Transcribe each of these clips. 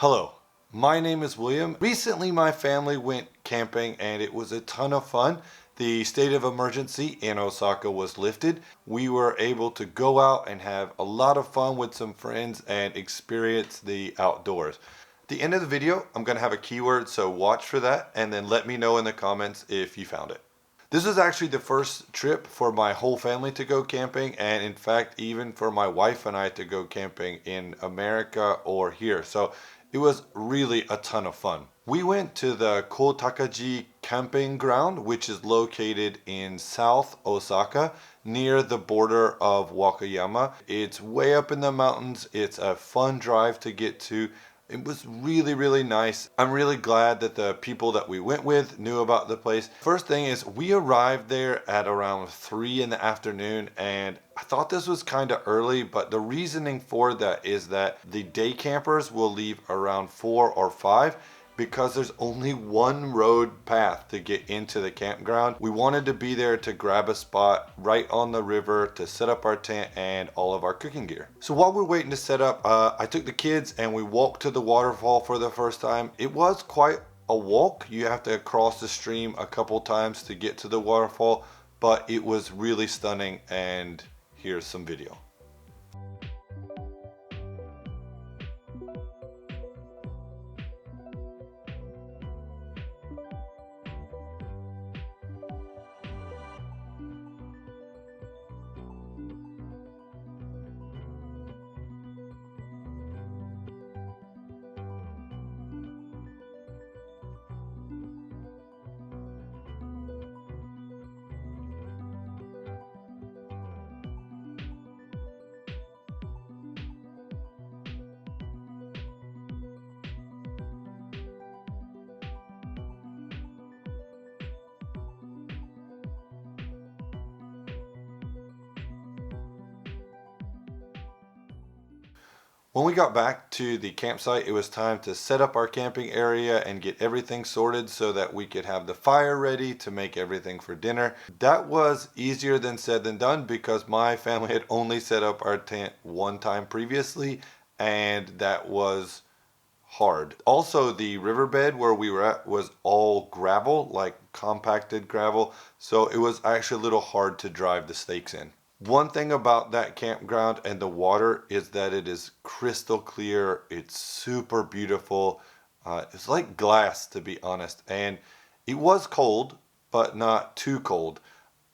Hello, my name is William. Recently my family went camping and it was a ton of fun. The state of emergency in Osaka was lifted. We were able to go out and have a lot of fun with some friends and experience the outdoors. At the end of the video, I'm going to have a keyword, so watch for that and then let me know in the comments if you found it. This was actually the first trip for my whole family to go camping, and in fact even for my wife and I to go camping in America or here. So it was really a ton of fun. We went to the Kotakiji Camping Ground, which is located in South Osaka near the border of Wakayama. It's way up in the mountains. It's a fun drive to get to. It was really nice. I'm really glad that the people that we went with knew about the place. First thing is, we arrived there at around 3 in the afternoon, and I thought this was kind of early, but the reasoning for that is that the day campers will leave around 4 or 5 because there's only one road path to get into the campground. We wanted to be there to grab a spot right on the river to set up our tent and all of our cooking gear. So while we're waiting to set up, I took the kids and we walked to the waterfall for the first time. It was quite a walk. You have to cross the stream a couple times to get to the waterfall, but it was really stunning, and here's some video. When we got back to the campsite, it was time to set up our camping area and get everything sorted so that we could have the fire ready to make everything for dinner. That was easier than said than done because my family had only set up our tent one time previously, and that was hard. Also, the riverbed where we were at was all gravel, like compacted gravel, so it was actually a little hard to drive the stakes in. One thing about that campground and the water is that it is crystal clear. It's super beautiful. It's like glass, to be honest. And it was cold, but not too cold.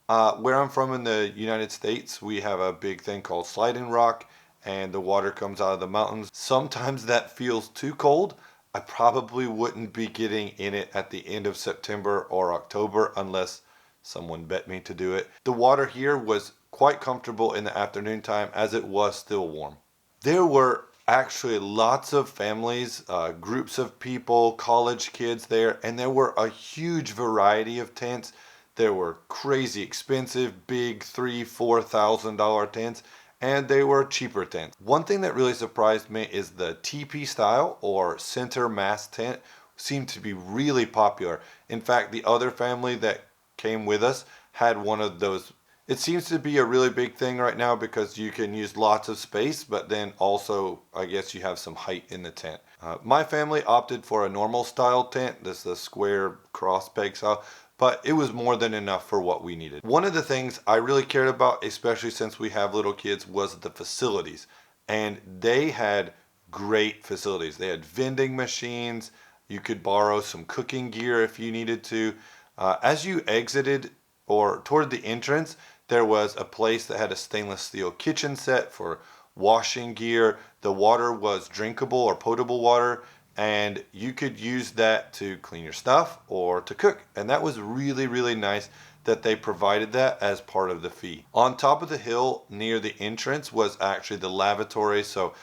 Where I'm from in the United States, we have a big thing called sliding rock, and the water comes out of the mountains. Sometimes that feels too cold. I probably wouldn't be getting in it at the end of September or October unless someone bet me to do it. The water here was quite comfortable in the afternoon time as it was still warm. There were actually lots of families, groups of people, college kids there, and there were a huge variety of tents. There were crazy expensive, big $3,000-$4,000 tents, and they were cheaper tents. One thing that really surprised me is the teepee style or center mass tent seemed to be really popular. In fact, the other family that came with us had one of those. It seems to be a really big thing right now because you can use lots of space, but then also I guess you have some height in the tent. My family opted for a normal style tent. This is a square cross peg style, but it was more than enough for what we needed. One of the things I really cared about, especially since we have little kids, was the facilities. And they had great facilities. They had vending machines. You could borrow some cooking gear if you needed to. As you exited or toward the entrance, there was a place that had a stainless steel kitchen set for washing gear. The water was drinkable or potable water, and you could use that to clean your stuff or to cook. And that was really nice that they provided that as part of the fee. On top of the hill near the entrance was actually the lavatory, so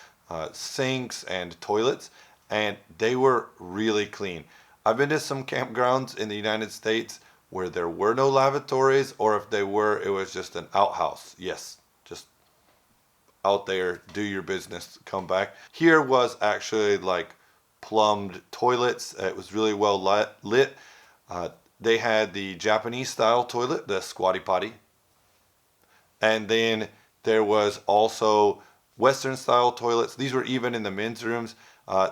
sinks and toilets, and they were really clean. I've been to some campgrounds in the United States where there were no lavatories, or if they were, it was just an outhouse. Yes, just out there, do your business, come back. Here was actually like plumbed toilets. It was really well lit. They had the Japanese style toilet, the squatty potty. And then there was also Western style toilets. These were even in the men's rooms.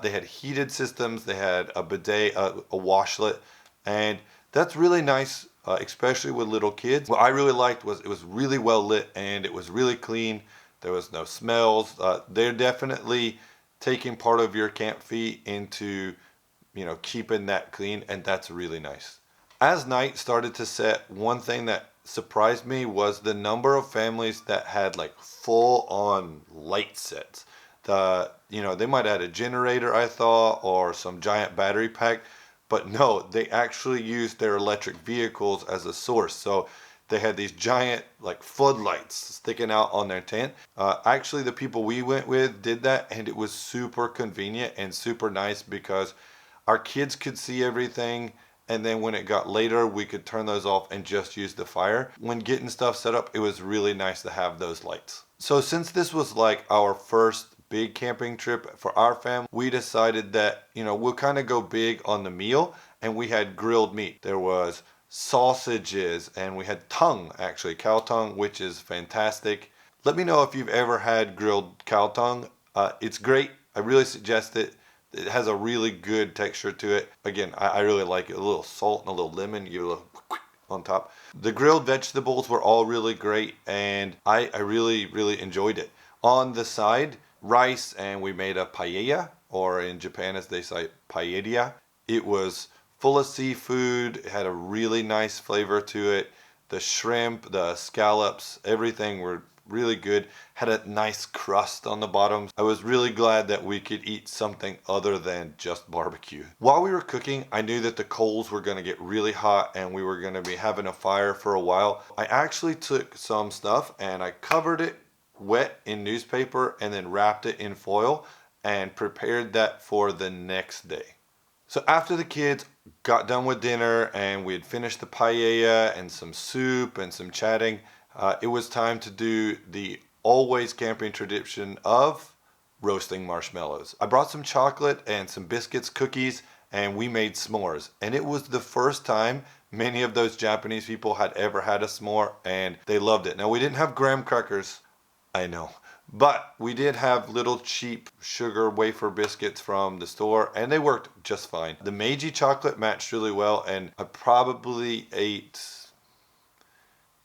They had heated systems, they had a bidet, a washlet, and that's really nice, especially with little kids. What I really liked was it was really well lit and it was really clean. There was no smells. They're definitely taking part of your camp fee into, keeping that clean, and that's really nice. As night started to set, one thing that surprised me was the number of families that had like full on light sets. They might have had a generator, I thought, or some giant battery pack, but no, they actually used their electric vehicles as a source. So they had these giant like floodlights sticking out on their tent. Actually, the people we went with did that, and it was super convenient and super nice because our kids could see everything. And then when it got later, we could turn those off and just use the fire. When getting stuff set up, it was really nice to have those lights. So since this was like our first big camping trip for our family, we decided that, we'll kind of go big on the meal, and we had grilled meat. There was sausages, and we had tongue, actually, cow tongue, which is fantastic. Let me know if you've ever had grilled cow tongue. It's great. I really suggest it. It has a really good texture to it. Again, I really like it. A little salt and a little lemon, you little on top. The grilled vegetables were all really great, and I really, really enjoyed it. On the side, rice, and we made a paella, or in Japan as they say, paella. It was full of seafood. It had a really nice flavor to it. The shrimp, the scallops, everything were really good. Had a nice crust on the bottom. I was really glad that we could eat something other than just barbecue. While we were cooking, I knew that the coals were going to get really hot and we were going to be having a fire for a while. I actually took some stuff and I covered it wet in newspaper and then wrapped it in foil and prepared that for the next day. So after the kids got done with dinner and we had finished the paella and some soup and some chatting, it was time to do the always camping tradition of roasting marshmallows. I brought some chocolate and some biscuits, cookies, and we made s'mores. And it was the first time many of those Japanese people had ever had a s'more, and they loved it. Now, we didn't have graham crackers, I know, but we did have little cheap sugar wafer biscuits from the store, and they worked just fine. The Meiji chocolate matched really well, and I probably ate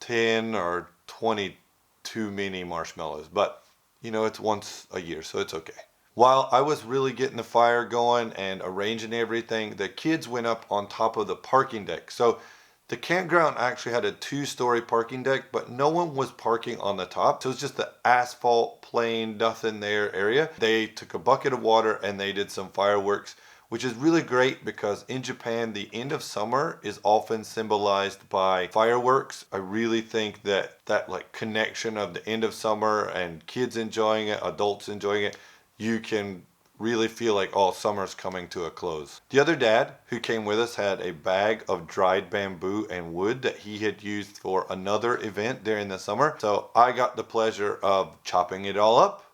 10 or 20 too many marshmallows, but it's once a year, so it's okay. While I was really getting the fire going and arranging everything, the kids went up on top of the parking deck. So the campground actually had a 2-story parking deck, but no one was parking on the top. So it was just the asphalt, plain, nothing there area. They took a bucket of water and they did some fireworks, which is really great because in Japan, the end of summer is often symbolized by fireworks. I really think that like connection of the end of summer and kids enjoying it, adults enjoying it, you can really feel like, oh, summer's coming to a close. The other dad who came with us had a bag of dried bamboo and wood that he had used for another event during the summer. So I got the pleasure of chopping it all up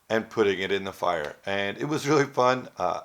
and putting it in the fire. And it was really fun. I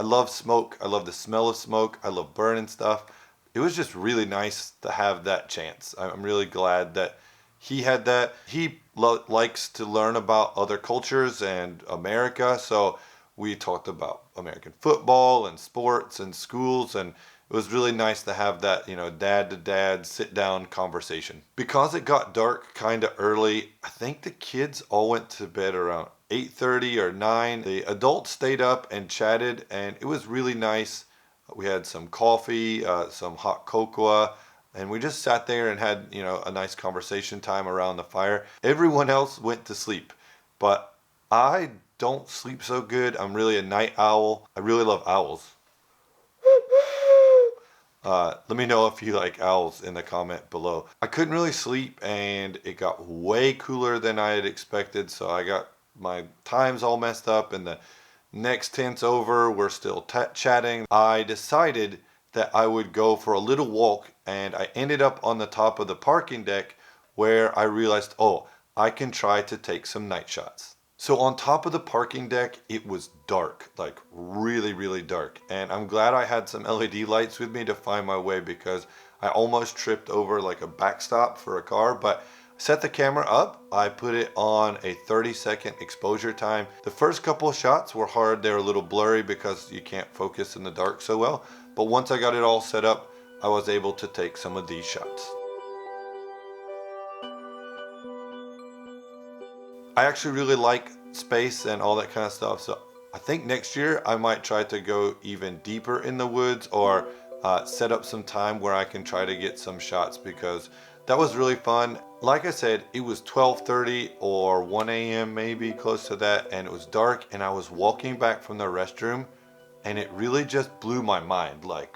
love smoke. I love the smell of smoke. I love burning stuff. It was just really nice to have that chance. I'm really glad that he had that. He likes to learn about other cultures and America. So we talked about American football and sports and schools, and it was really nice to have that, dad to dad sit down conversation. Because it got dark kind of early, I think the kids all went to bed around 8:30 or 9. The adults stayed up and chatted, and it was really nice. We had some coffee, some hot cocoa, and we just sat there and had, a nice conversation time around the fire. Everyone else went to sleep, but I don't sleep so good. I'm really a night owl. I really love owls. Let me know if you like owls in the comment below. I couldn't really sleep and it got way cooler than I had expected, so I got my times all messed up, and the next tent's over. We're still chatting. I decided that I would go for a little walk, and I ended up on the top of the parking deck where I realized, oh, I can try to take some night shots. So on top of the parking deck, it was dark, like really, really dark. And I'm glad I had some LED lights with me to find my way because I almost tripped over like a backstop for a car, but Set the camera up. I put it on a 30-second exposure time. The first couple of shots were hard. They're a little blurry because you can't focus in the dark so well. But once I got it all set up, I was able to take some of these shots. I actually really like space and all that kind of stuff. So I think next year I might try to go even deeper in the woods, or set up some time where I can try to get some shots, because that was really fun. Like I said, it was 12:30 or 1 a.m. maybe, close to that, and it was dark, and I was walking back from the restroom, and it really just blew my mind, like,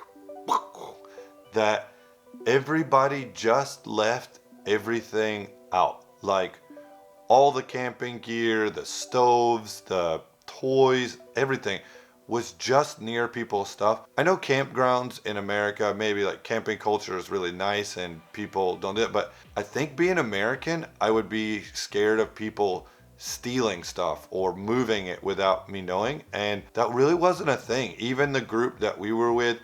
that everybody just left everything out. Like, all the camping gear, the stoves, the toys, everything was just near people's stuff. I know campgrounds in America, maybe like camping culture is really nice and people don't do it, but I think being American, I would be scared of people stealing stuff or moving it without me knowing, and that really wasn't a thing. Even the group that we were with,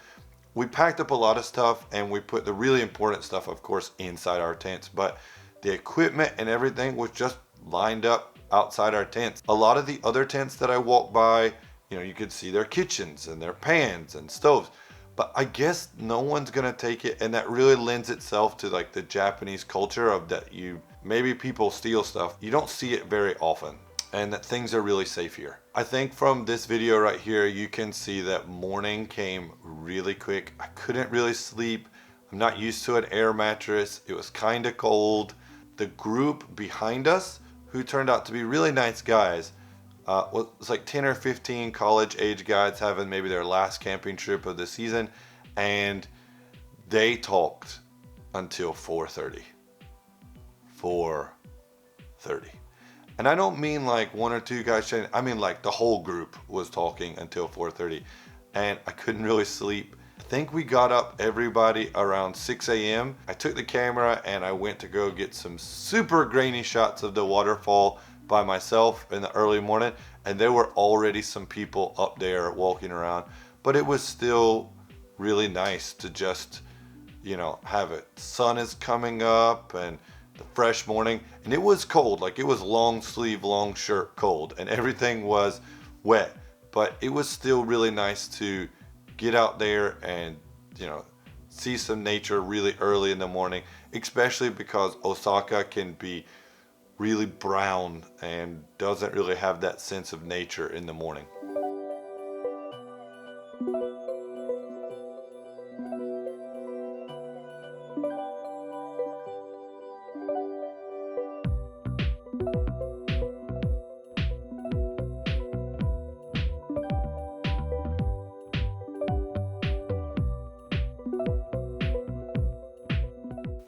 we packed up a lot of stuff, and we put the really important stuff, of course, inside our tents, but the equipment and everything was just lined up outside our tents. A lot of the other tents that I walked by, you could see their kitchens and their pans and stoves, but I guess no one's gonna take it, and that really lends itself to like the Japanese culture of that maybe people steal stuff. You don't see it very often, and that things are really safe here. I think from this video right here, you can see that morning came really quick. I couldn't really sleep. I'm not used to an air mattress. It was kind of cold. The group behind us, who turned out to be really nice guys, was like 10 or 15 college age guys having maybe their last camping trip of the season, and they talked until 4:30. 4:30. And I don't mean like one or two guys chatting. I mean like the whole group was talking until 4:30, and I couldn't really sleep. I think we got up everybody around 6 a.m. I took the camera and I went to go get some super grainy shots of the waterfall by myself in the early morning, and there were already some people up there walking around, but it was still really nice to just have it. Sun is coming up and the fresh morning, and it was cold, like it was long sleeve, long shirt cold, and everything was wet, but it was still really nice to get out there and see some nature really early in the morning, especially because Osaka can be really brown and doesn't really have that sense of nature in the morning.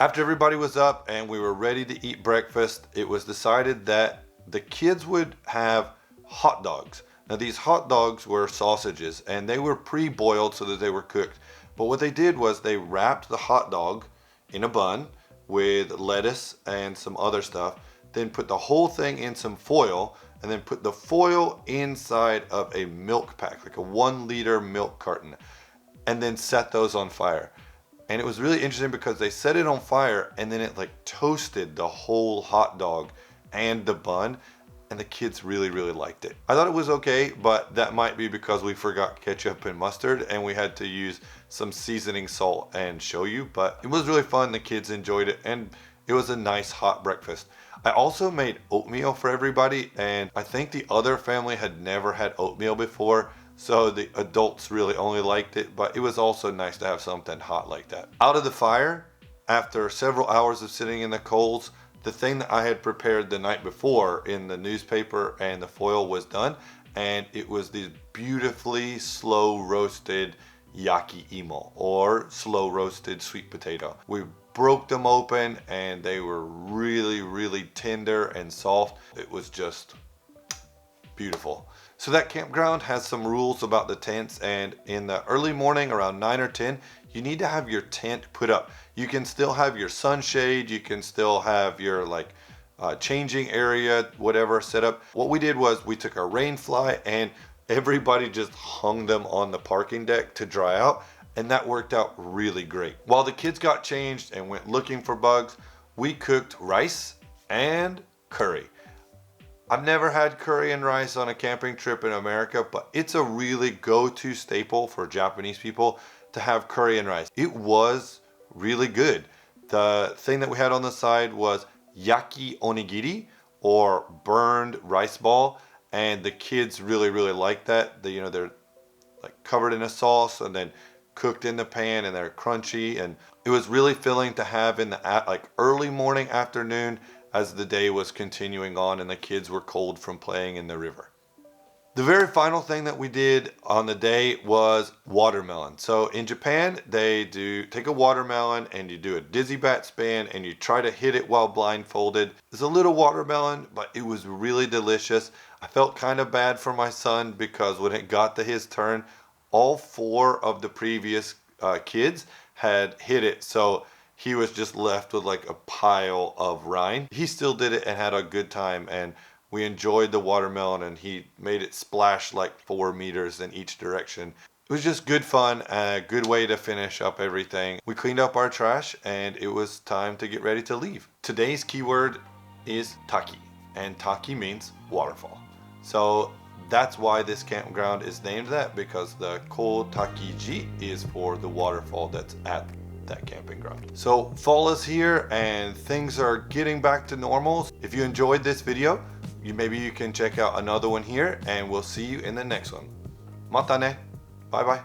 After everybody was up and we were ready to eat breakfast, it was decided that the kids would have hot dogs. Now these hot dogs were sausages, and they were pre-boiled so that they were cooked. But what they did was they wrapped the hot dog in a bun with lettuce and some other stuff, then put the whole thing in some foil, and then put the foil inside of a milk pack, like a 1-liter milk carton, and then set those on fire. And it was really interesting because they set it on fire and then it like toasted the whole hot dog and the bun, and the kids really, really liked it. I thought it was okay, but that might be because we forgot ketchup and mustard and we had to use some seasoning salt and shoyu, but it was really fun. The kids enjoyed it, and it was a nice hot breakfast. I also made oatmeal for everybody, and I think the other family had never had oatmeal before, so the adults really only liked it, but it was also nice to have something hot like that. Out of the fire, after several hours of sitting in the coals, the thing that I had prepared the night before in the newspaper and the foil was done, and it was these beautifully slow roasted yaki imo, or slow roasted sweet potato. We broke them open and they were really, really tender and soft. It was just beautiful. So that campground has some rules about the tents, and in the early morning around 9 or 10, you need to have your tent put up. You can still have your sunshade, you can still have your changing area, whatever set up. What we did was we took a rain fly and everybody just hung them on the parking deck to dry out, and that worked out really great. While the kids got changed and went looking for bugs, we cooked rice and curry. I've never had curry and rice on a camping trip in America, but it's a really go-to staple for Japanese people to have curry and rice. It was really good. The thing that we had on the side was yaki onigiri, or burned rice ball, and the kids really liked that. They're like covered in a sauce and then cooked in the pan, and they're crunchy, and it was really filling to have in the like early morning, afternoon, as the day was continuing on and the kids were cold from playing in the river. The very final thing that we did on the day was watermelon. So in Japan, they take a watermelon and you do a dizzy bat spin and you try to hit it while blindfolded. It's a little watermelon, but it was really delicious. I felt kind of bad for my son because when it got to his turn, all 4 of the previous kids had hit it. So he was just left with like a pile of rind. He still did it and had a good time, and we enjoyed the watermelon, and he made it splash like 4 meters in each direction. It was just good fun, a good way to finish up everything. We cleaned up our trash and it was time to get ready to leave. Today's keyword is taki, and taki means waterfall. So that's why this campground is named that, because the Kotakiji is for the waterfall that's at that camping ground. So fall is here and things are getting back to normal. If you enjoyed this video, maybe you can check out another one here, and we'll see you in the next one. Mata ne. Bye bye.